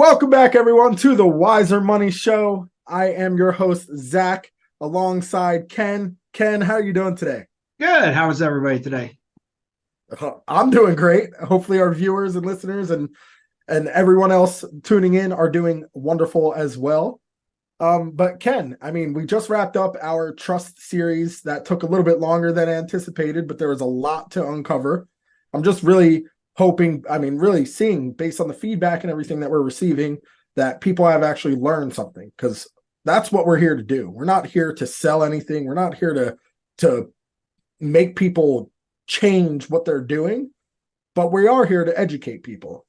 Welcome back, everyone, to the Wiser Money Show. I am your host, Zach, alongside Ken. Ken, how are you doing today? Good. How is everybody today? I'm doing great. Hopefully, our viewers and listeners and everyone else tuning in are doing wonderful as well. But Ken, I mean, we just wrapped up our trust series that took a little bit longer than anticipated, but there was a lot to uncover. I'm just really hoping, really seeing based on the feedback and everything that we're receiving, that people have actually learned something, because that's what we're here to do. We're not here to sell anything. We're not here to make people change what they're doing, but we are here to educate people.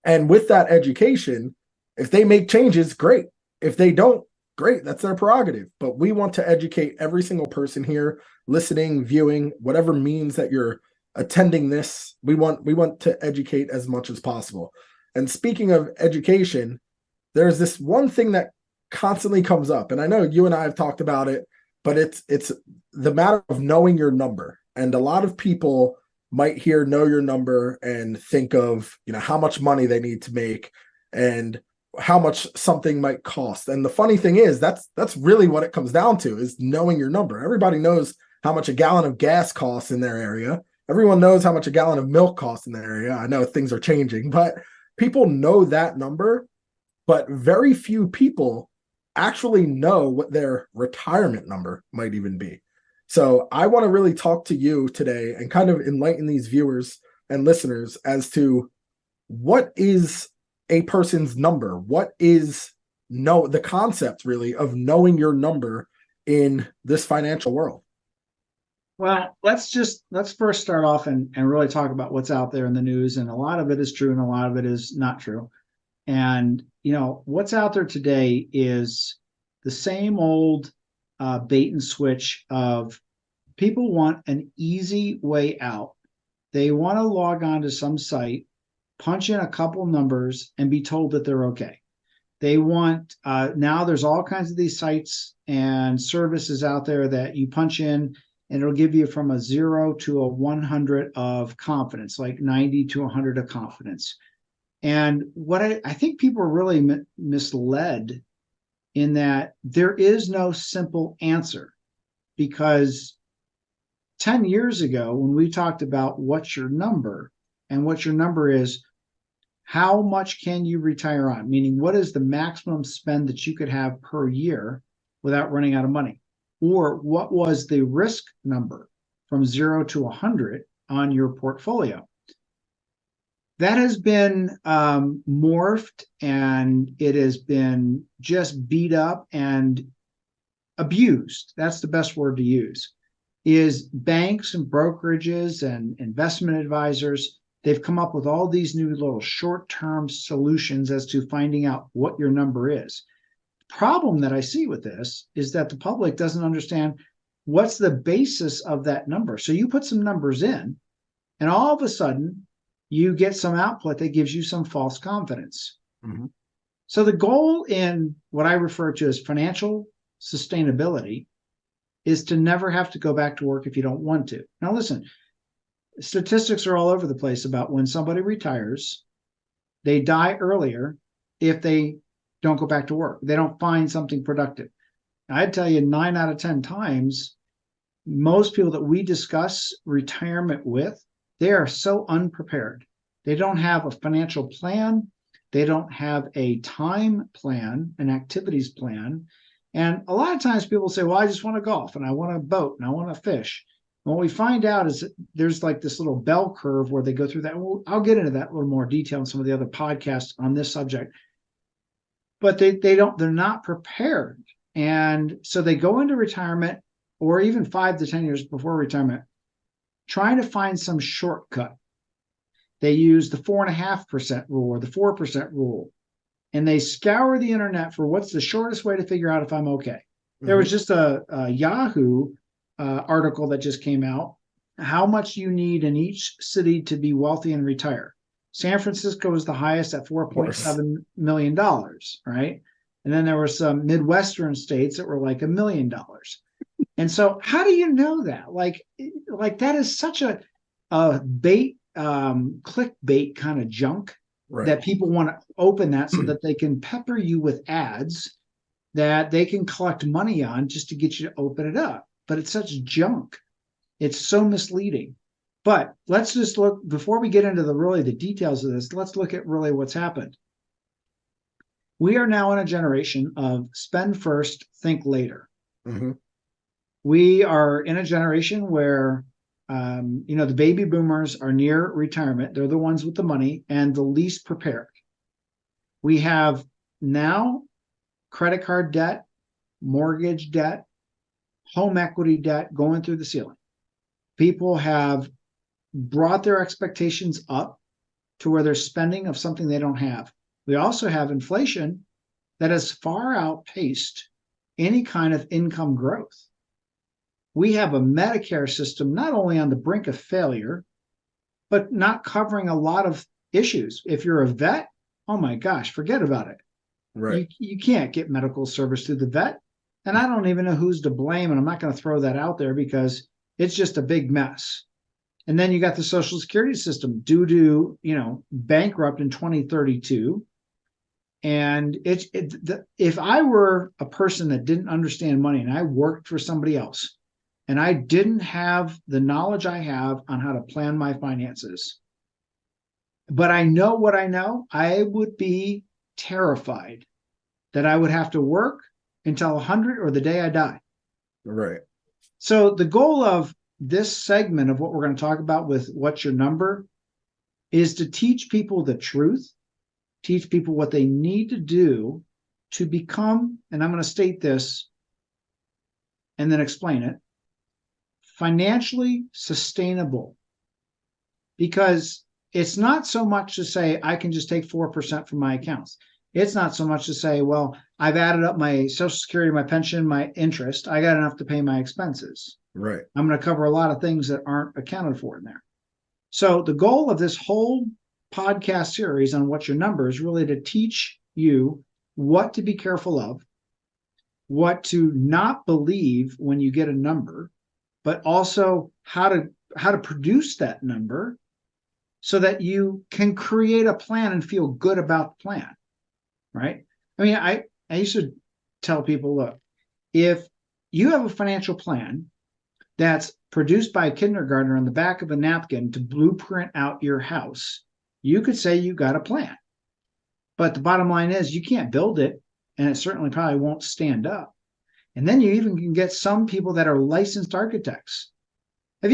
And with that education, if they make changes, great. If they don't, great. That's their prerogative. But we want to educate every single person here, listening, viewing, whatever means that you're attending this. We want to educate as much as possible. And speaking of education, there's this one thing that constantly comes up, and I know you and I have talked about it, but it's the matter of knowing your number. And a lot of people might hear know your number and think of, how much money they need to make and how much something might cost. And the funny thing is, that's really what it comes down to, is knowing your number. Everybody knows how much a gallon of gas costs in their area. Everyone knows how much a gallon of milk costs in their area. I know things are changing, but people know that number, but very few people actually know what their retirement number might even be. So I want to really talk to you today and kind of enlighten these viewers and listeners as to what is a person's number. What is the concept really of knowing your number in this financial world? Well, let's first start off and really talk about what's out there in the news. And a lot of it is true and a lot of it is not true. And, what's out there today is the same old bait and switch of people want an easy way out. They want to log on to some site, punch in a couple numbers, and be told that they're okay. They want, now there's all kinds of these sites and services out there that you punch in and it'll give you from a 0 to a 100 of confidence, like 90 to 100 of confidence. And what I think people are really misled in that there is no simple answer, because 10 years ago, when we talked about what's your number, and what your number is, how much can you retire on? Meaning, what is the maximum spend that you could have per year without running out of money? Or what was the risk number from 0 to 100 on your portfolio? That has been morphed, and it has been just beat up and abused. That's the best word to use. Is banks and brokerages and investment advisors, they've come up with all these new little short-term solutions as to finding out what your number is. The problem that I see with this is that the public doesn't understand what's the basis of that number. So you put some numbers in, and all of a sudden, you get some output that gives you some false confidence. Mm-hmm. So the goal in what I refer to as financial sustainability is to never have to go back to work if you don't want to. Now, listen, statistics are all over the place about when somebody retires, they die earlier if they don't go back to work. They don't find something productive. I'd tell you 9 out of 10 times, most people that we discuss retirement with, they are so unprepared. They don't have a financial plan. They don't have a time plan, an activities plan. And a lot of times people say, well, I just want to golf and I want to boat and I want to fish. And what we find out is that there's like this little bell curve where they go through that. Well, I'll get into that a little more detail in some of the other podcasts on this subject. But they're not prepared. And so they go into retirement, or even 5 to 10 years before retirement, trying to find some shortcut. They use the 4.5% rule or the 4% rule, and they scour the internet for what's the shortest way to figure out if I'm okay. Mm-hmm. There was just a Yahoo article that just came out, how much you need in each city to be wealthy and retire. San Francisco is the highest at $4.7 million, right? And then there were some Midwestern states that were like $1 million. And so how do you know that? Like that is such a bait, clickbait kind of junk Right. that people want to open that so that they can pepper you with ads that they can collect money on just to get you to open it up. But it's such junk. It's so misleading. But let's just look, before we get into the details of this, let's look at really what's happened. We are now in a generation of spend first, think later. Mm-hmm. We are in a generation where the baby boomers are near retirement. They're the ones with the money and the least prepared. We have now credit card debt, mortgage debt, home equity debt going through the ceiling. People have brought their expectations up to where they're spending of something they don't have. We also have inflation that has far outpaced any kind of income growth. We have a Medicare system not only on the brink of failure, but not covering a lot of issues. If you're a vet, oh my gosh, forget about it. Right. You can't get medical service through the vet. And I don't even know who's to blame. And I'm not going to throw that out there because it's just a big mess. And then you got the Social Security system due to, bankrupt in 2032. And if I were a person that didn't understand money and I worked for somebody else and I didn't have the knowledge I have on how to plan my finances, but I know what I know, I would be terrified that I would have to work until 100 or the day I die. Right. So the goal of this segment of what we're going to talk about with What's Your Number is to teach people the truth, teach people what they need to do to become, and I'm going to state this and then explain it, financially sustainable. Because it's not so much to say I can just take 4% from my accounts. It's not so much to say, well, I've added up my Social Security, my pension, my interest. I got enough to pay my expenses. Right. I'm going to cover a lot of things that aren't accounted for in there. So the goal of this whole podcast series on What's Your Number is really to teach you what to be careful of, what to not believe when you get a number, but also how to produce that number so that you can create a plan and feel good about the plan, right? I mean, I used to tell people, look, if you have a financial plan that's produced by a kindergartner on the back of a napkin to blueprint out your house, you could say you got a plan. But the bottom line is you can't build it, and it certainly probably won't stand up. And then you even can get some people that are licensed architects. Do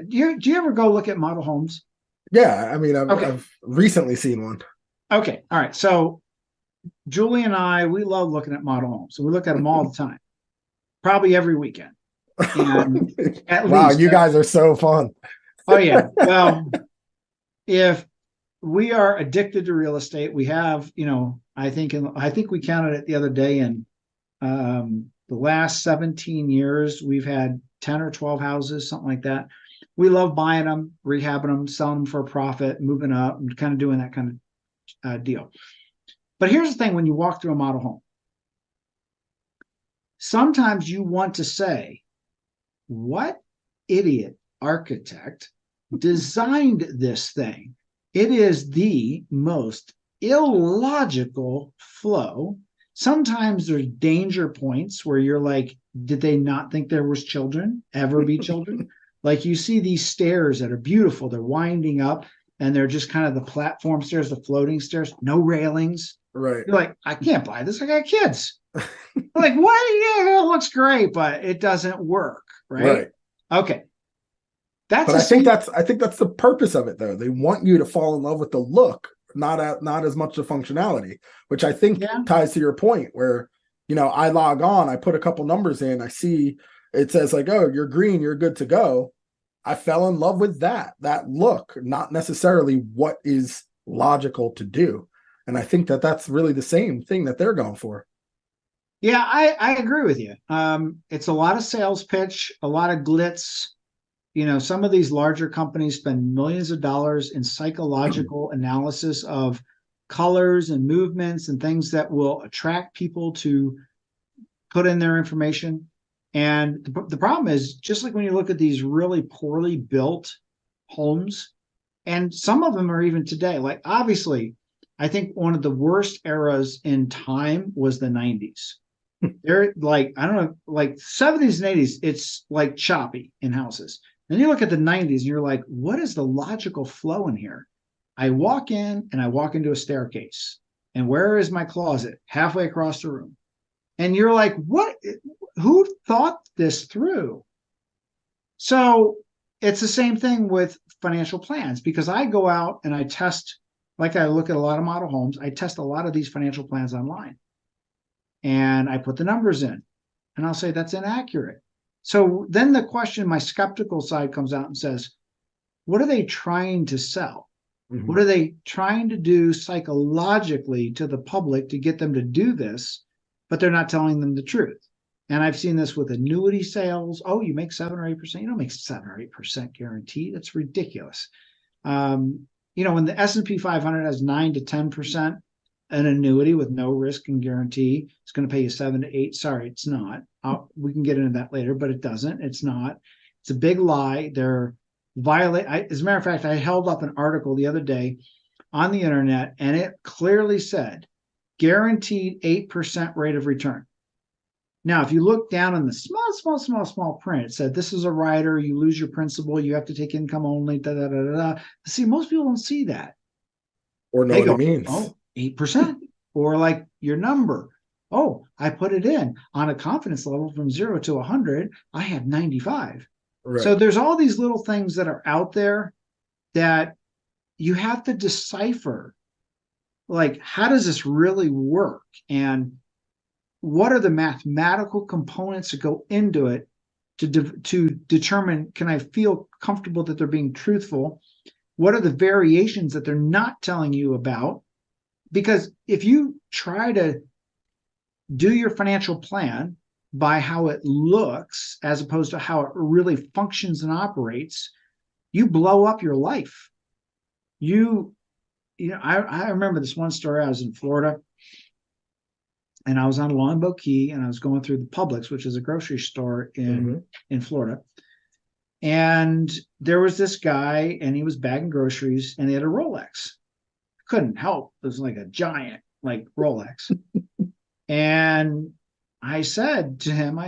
you ever go look at model homes? Yeah, I mean, I've recently seen one. Okay, all right. So Julie and I, we love looking at model homes. So we look at them all the time, probably every weekend. And wow, you guys are so fun. Oh, yeah. Well, if we are addicted to real estate, we have, I think we counted it the other day, in the last 17 years, we've had 10 or 12 houses, something like that. We love buying them, rehabbing them, selling them for a profit, moving up, and kind of doing that kind of deal. But here's the thing: when you walk through a model home, sometimes you want to say, what idiot architect designed this thing? It is the most illogical flow. Sometimes there's danger points where you're like, did they not think there was children, ever be children? Like you see these stairs that are beautiful. They're winding up and they're just kind of the platform stairs, the floating stairs, no railings. Right. You're like, I can't buy this. I got kids. Like, what? Yeah, it looks great, but it doesn't work. Right. Okay. But I think that's the purpose of it, though. They want you to fall in love with the look, not as much the functionality, which I think ties to your point where, I log on, I put a couple numbers in, I see it says like, oh, you're green, you're good to go. I fell in love with that look, not necessarily what is logical to do. And I think that's really the same thing that they're going for. Yeah, I agree with you. It's a lot of sales pitch, a lot of glitz. Some of these larger companies spend millions of dollars in psychological analysis of colors and movements and things that will attract people to put in their information. And the problem is, just like when you look at these really poorly built homes, and some of them are even today, like obviously I think one of the worst eras in time was the 90s. They're like, I don't know, like 70s and 80s, it's like choppy in houses. Then you look at the 90s and you're like, what is the logical flow in here? I walk in and I walk into a staircase. And where is my closet? Halfway across the room. And you're like, what? Who thought this through? So it's the same thing with financial plans, because I go out and I test, like I look at a lot of model homes, I test a lot of these financial plans online. And I put the numbers in and I'll say that's inaccurate. So then the question, my skeptical side comes out and says, what are they trying to sell? Mhm. What are they trying to do psychologically to the public to get them to do this, but they're not telling them the truth? And I've seen this with annuity sales. Oh, you make 7 or 8%. You don't make 7 or 8% guaranteed. That's ridiculous. When the S&P 500 has 9 to 10%, an annuity with no risk and guarantee, it's going to pay you 7 to 8. Sorry, it's not. We can get into that later, but it doesn't. It's not. It's a big lie. They're as a matter of fact, I held up an article the other day on the internet, and it clearly said guaranteed 8% rate of return. Now, if you look down in the small print, it said this is a rider, you lose your principal, you have to take income only, da da da da. See, most people don't see that. Or know They what go, it means. oh, 8%. Or like your number. Oh, I put it in on a confidence level from 0 to 100. I have 95. Right. So there's all these little things that are out there that you have to decipher. Like, how does this really work? And what are the mathematical components that go into it to determine, can I feel comfortable that they're being truthful? What are the variations that they're not telling you about? Because if you try to do your financial plan by how it looks as opposed to how it really functions and operates, you blow up your life. I remember this one story. I was in Florida and I was on Longboat Key and I was going through the Publix, which is a grocery store in Florida. And there was this guy and he was bagging groceries and he had a Rolex. Couldn't help. It was like a giant, like Rolex. And I said to him,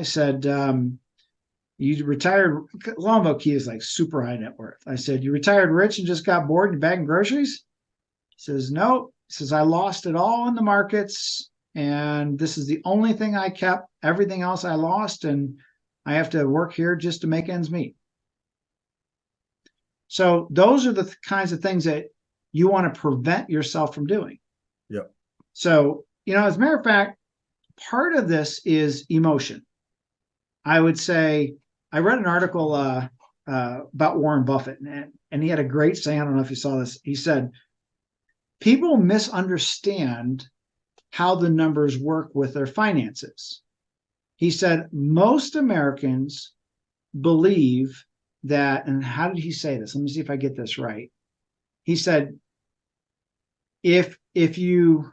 you retired, Longboat Key is like super high net worth. I said, you retired rich and just got bored and bagging groceries? He says, no. He says, I lost it all in the markets. And this is the only thing I kept. Everything else I lost. And I have to work here just to make ends meet. So those are the kinds of things that you want to prevent yourself from doing. Yep. So, as a matter of fact, part of this is emotion. I would say, I read an article about Warren Buffett, and he had a great saying. I don't know if you saw this. He said, people misunderstand how the numbers work with their finances. He said, most Americans believe that, and how did he say this? Let me see if I get this right. He said, if you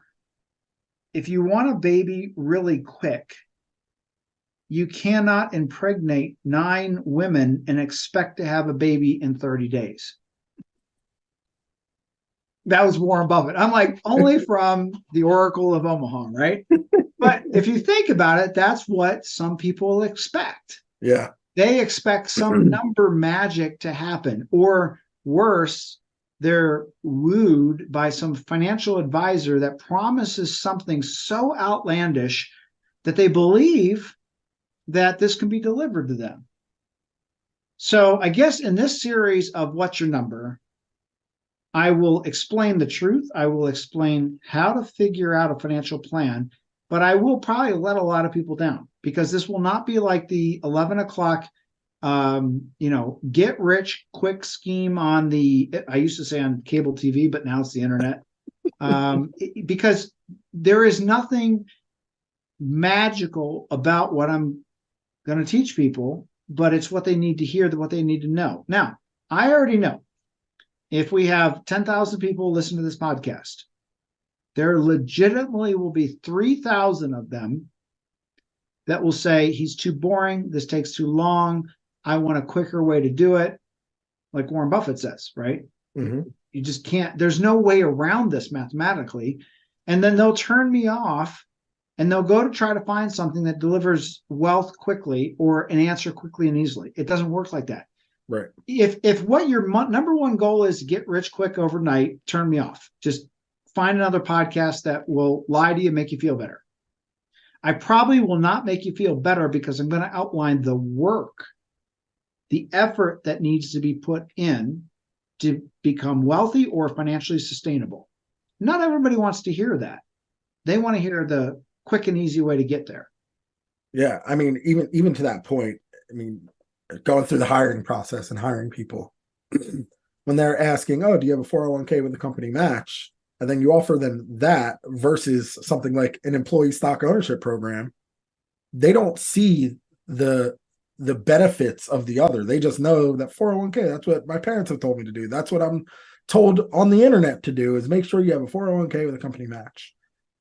want a baby really quick, you cannot impregnate 9 women and expect to have a baby in 30 days. That was Warren Buffett. I'm like, only from the Oracle of Omaha, right? But if you think about it, that's what some people expect. Yeah. They expect some number magic to happen, or worse, they're wooed by some financial advisor that promises something so outlandish that they believe that this can be delivered to them. So I guess in this series of What's Your Number, I will explain the truth. I will explain how to figure out a financial plan, but I will probably let a lot of people down, because this will not be like the 11 o'clock, get rich quick scheme on I used to say on cable TV, but now it's the internet. Because there is nothing magical about what I'm going to teach people, but it's what they need to hear, what they need to know. Now, I already know if we have 10,000 people listen to this podcast, there legitimately will be 3,000 of them that will say, he's too boring, this takes too long, I want a quicker way to do it, like Warren Buffett says, right? Mhm. You just can't, there's no way around this mathematically. And then they'll turn me off and they'll go to try to find something that delivers wealth quickly or an answer quickly and easily. It doesn't work like that. Right. If what your number one goal is to get rich quick overnight, turn me off. Just find another podcast that will lie to you, make you feel better. I probably will not make you feel better because I'm going to outline the work, the effort that needs to be put in to become wealthy or financially sustainable. Not everybody wants to hear that. They want to hear the quick and easy way to get there. Yeah. I mean, even to that point, I mean, going through the hiring process and hiring people, when they're asking, oh, do you have a 401k with a company match? And then you offer them that versus something like an employee stock ownership program, they don't see the the benefits of the other. They just know that 401k, that's what my parents have told me to do. That's what I'm told on the internet to do, is make sure you have a 401k with a company match.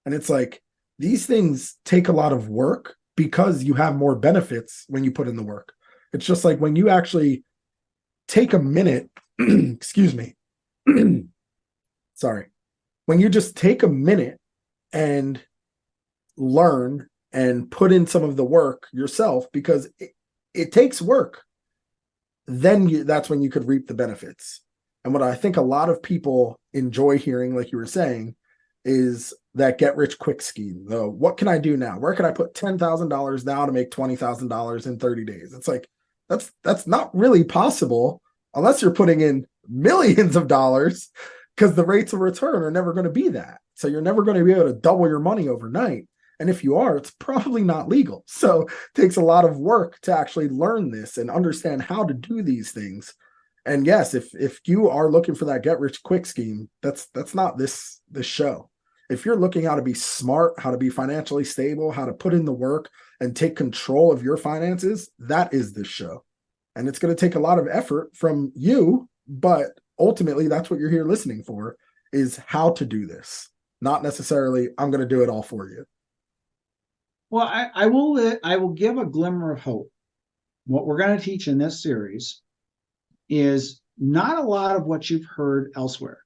And it's like, these things take a lot of work because you have more benefits when you put in the work. It's just like when you actually take a minute, excuse me, sorry, when you just take a minute and learn and put in some of the work yourself, because it takes work, then that's when you could reap the benefits. And what I think a lot of people enjoy hearing, like you were saying, is that get rich quick scheme. The what can I do now? Where can I put $10,000 now to make $20,000 in 30 days? It's like, that's not really possible unless you're putting in millions of dollars, because the rates of return are never going to be that. So you're never going to be able to double your money overnight. And if you are, it's probably not legal. So it takes a lot of work to actually learn this and understand how to do these things. And yes, if you are looking for that get rich quick scheme, that's not this show. If you're looking how to be smart, how to be financially stable, how to put in the work and take control of your finances, that is this show. And it's going to take a lot of effort from you, but ultimately that's what you're here listening for, is how to do this. Not necessarily, I'm going to do it all for you. Well, I will give a glimmer of hope. What we're going to teach in this series is not a lot of what you've heard elsewhere,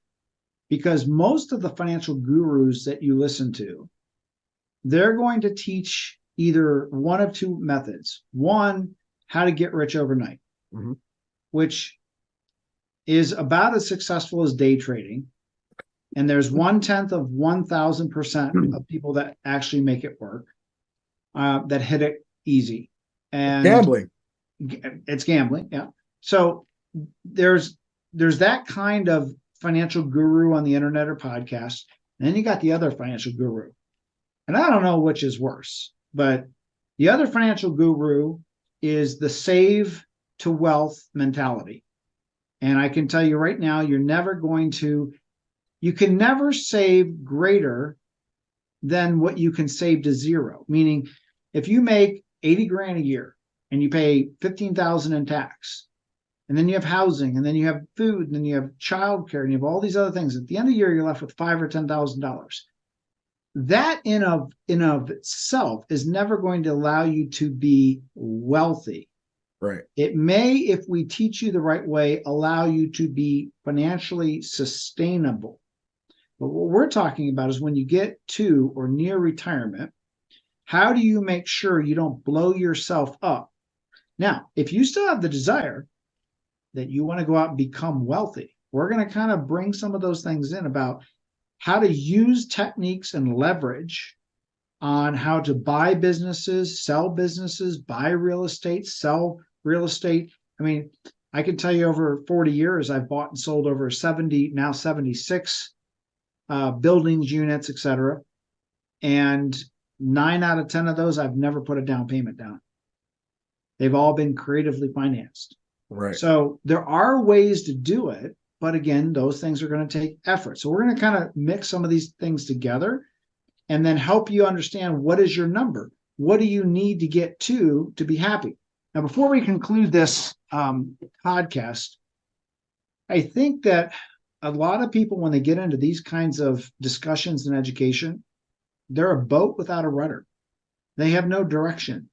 because most of the financial gurus that you listen to, they're going to teach either one of two methods. One, how to get rich overnight, Mhm. which is about as successful as day trading. And there's 1/10 of 1,000% of people that actually make it work, that hit it easy. And Gambling. it's gambling, yeah. So there's that kind of financial guru on the internet or podcast, and then you got the other financial guru. And I don't know which is worse, but the other financial guru is the save to wealth mentality. And I can tell you right now, you can never save greater than what you can save to zero. Meaning, if you make 80 grand a year and you pay 15,000 in tax, and then you have housing, and then you have food, and then you have childcare, and you have all these other things, at the end of the year, you're left with $5,000 or $10,000. That in of itself is never going to allow you to be wealthy. Right. It may, if we teach you the right way, allow you to be financially sustainable. But what we're talking about is when you get to or near retirement, how do you make sure you don't blow yourself up? Now, if you still have the desire that you want to go out and become wealthy, we're going to kind of bring some of those things in about how to use techniques and leverage on how to buy businesses, sell businesses, buy real estate, sell real estate. I mean, I can tell you over 40 years, I've bought and sold over 70, now 76 buildings, units, etc. And 9 out of 10 of those, I've never put a down payment down. They've all been creatively financed. Right. So there are ways to do it, but again, those things are going to take effort. So we're going to kind of mix some of these things together and then help you understand, what is your number? What do you need to get to be happy? Now, before we conclude this podcast, I think that a lot of people, when they get into these kinds of discussions in education, they're a boat without a rudder. They have no direction.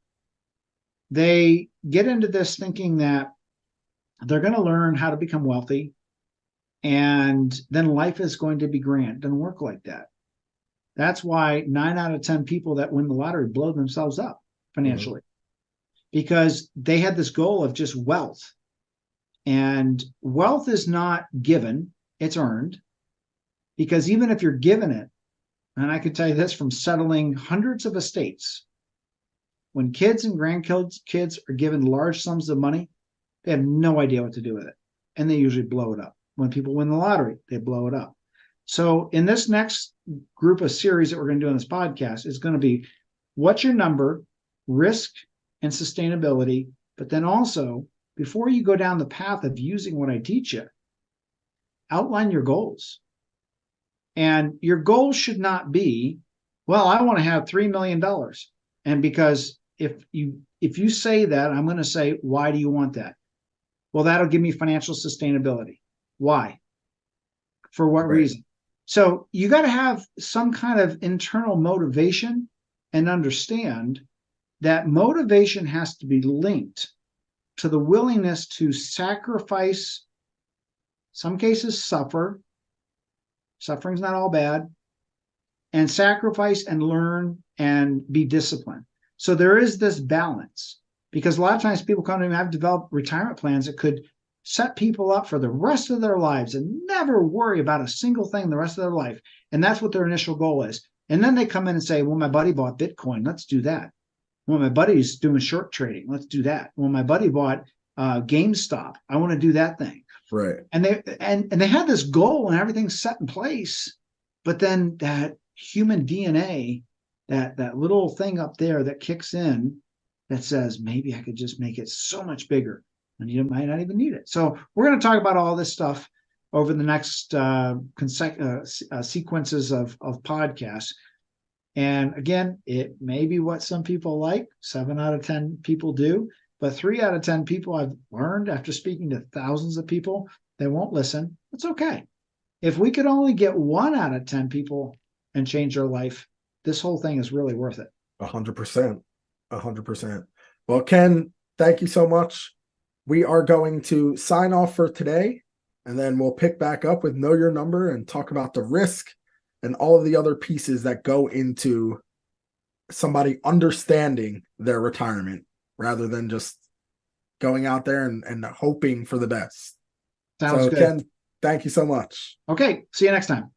They get into this thinking that they're going to learn how to become wealthy, and then life is going to be grand. It doesn't work like that. That's why 9 out of 10 people that win the lottery blow themselves up financially, because they had this goal of just wealth. And wealth is not given, it's earned. Because even if you're given it, and I can tell you this from settling hundreds of estates, when kids and grandkids are given large sums of money, they have no idea what to do with it. And they usually blow it up. When people win the lottery, they blow it up. So in this next group of series that we're going to do on this podcast, is going to be what's your number, risk and sustainability, but then also, before you go down the path of using what I teach you, outline your goals. And your goal should not be, well, I want to have $3 million. And because if you say that, I'm going to say, why do you want that? Well, that'll give me financial sustainability. Why? For what reason? So you got to have some kind of internal motivation and understand that motivation has to be linked to the willingness to sacrifice, some cases suffer. Suffering's not all bad. And sacrifice and learn and be disciplined. So there is this balance, because a lot of times people come to me, I've developed retirement plans that could set people up for the rest of their lives and never worry about a single thing the rest of their life. And that's what their initial goal is. And then they come in and say, well, my buddy bought Bitcoin. Let's do that. Well, my buddy's doing short trading. Let's do that. Well, my buddy bought GameStop. I want to do that thing. Right. And they had this goal and everything's set in place. But then that human DNA, that little thing up there that kicks in that says, maybe I could just make it so much bigger, and you might not even need it. So we're going to talk about all this stuff over the next sequences of podcasts. And again, it may be what some people like. 7 out of 10 people do. But 3 out of 10 people, I've learned after speaking to thousands of people, they won't listen. It's okay. If we could only get 1 out of 10 people and change their life, this whole thing is really worth it. 100%. 100%. Well, Ken, thank you so much. We are going to sign off for today, and then we'll pick back up with Know Your Number and talk about the risk and all of the other pieces that go into somebody understanding their retirement rather than just going out there and hoping for the best. Sounds so, good. Ken, thank you so much. Okay. See you next time.